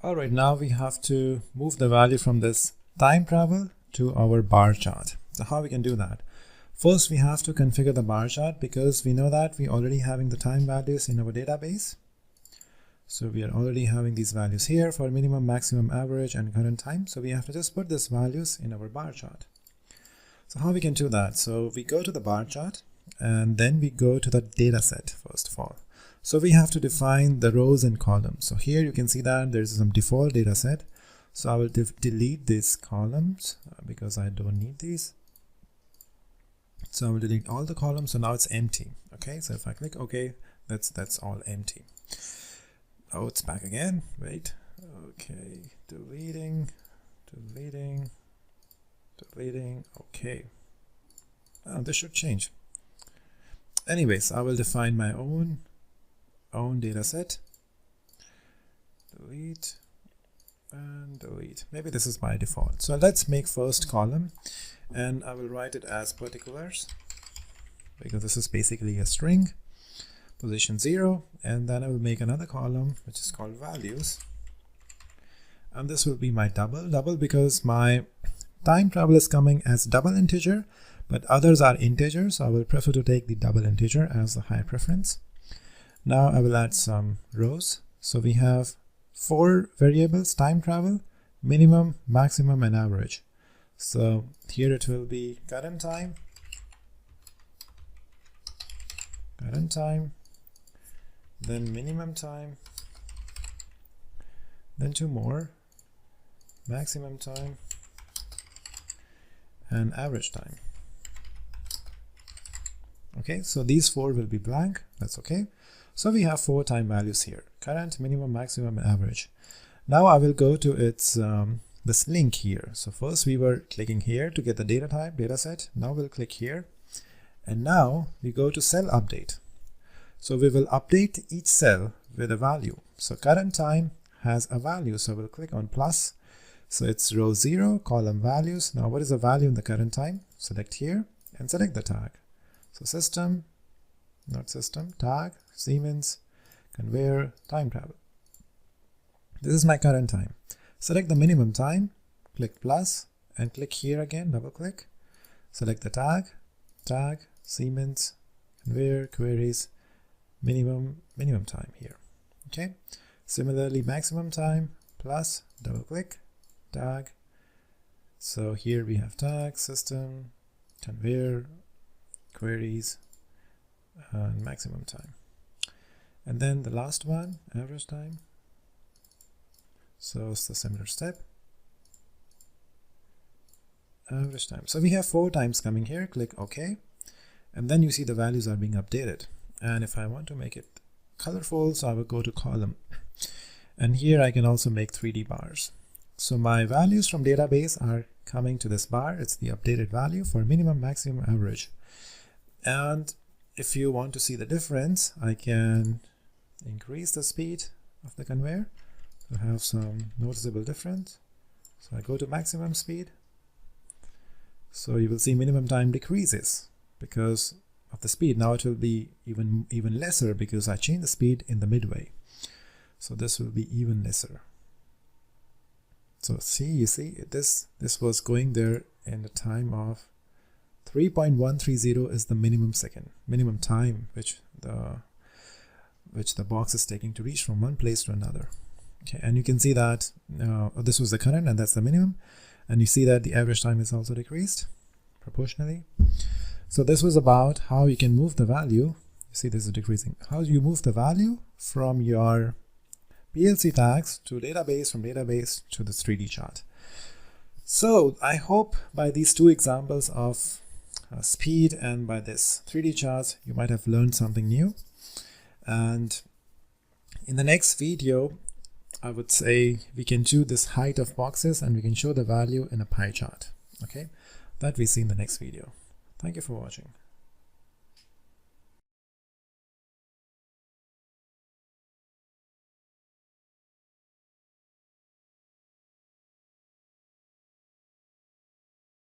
Alright, now we have to move the value from this time travel to our bar chart. So how we can do that? First, we have to configure the bar chart because we know that we already having the time values in our database. So we are already having these values here for minimum, maximum, average, and current time. So we have to just put these values in our bar chart. So how we can do that? So we go to the bar chart and then we go to the data set first of all. So we have to define the rows and columns. So here you can see that there's some default data set. So I will delete these columns because I don't need these. So I will delete all the columns. So now it's empty. Okay, so if I click OK, that's all empty. Oh, it's back again. Wait. Okay, deleting. Okay. Oh, this should change. Anyways, I will define my own data set. Delete and delete. Maybe this is by default. So let's make first column and I will write it as particulars because this is basically a string, position 0, and then I will make another column which is called values, and this will be my double because my time travel is coming as double integer but others are integers, so I will prefer to take the double integer as the high preference. Now I will add some rows. So we have 4 variables: time travel, minimum, maximum, and average. So here it will be current time, then minimum time, then 2 more, maximum time, and average time. Okay, so these 4 will be blank. That's okay. So we have 4 time values here: current, minimum, maximum, and average. Now I will go to its this link here. So first we were clicking here to get the data type, data set. Now we'll click here, and now we go to cell update. So we will update each cell with a value. So current time has a value, so we'll click on plus. So it's row 0, column values. Now what is the value in the current time? Select here and select the tag. So system, not system, tag, Siemens, conveyor, time travel. This is my current time. Select the minimum time, click plus, and click here again, double click. Select the tag, Siemens, conveyor, queries, minimum time here. Okay. Similarly, maximum time, plus, double click, tag. So here we have tag, system, conveyor, queries, and maximum time. And then the last one, average time. So it's the similar step. Average time. So we have 4 times coming here. Click OK. And then you see the values are being updated. And if I want to make it colorful, so I will go to column. And here I can also make 3D bars. So my values from database are coming to this bar. It's the updated value for minimum, maximum, average. And if you want to see the difference, I can increase the speed of the conveyor to have some noticeable difference. So I go to maximum speed. So you will see minimum time decreases because of the speed. Now it will be even lesser because I changed the speed in the midway. So this will be even lesser. So you see this was going there in the time of 3.130 is the minimum time which the box is taking to reach from one place to another. Okay, and you can see that this was the current and that's the minimum, and you see that the average time is also decreased proportionally. So this was about how you can move the value. You see this is decreasing. How do you move the value from your PLC tags to database, from database to this 3D chart? So I hope by these 2 examples of speed and by this 3D chart you might have learned something new. And in the next video I would say we can do this height of boxes and we can show the value in a pie chart. Okay, that we see in the next video. Thank you for watching.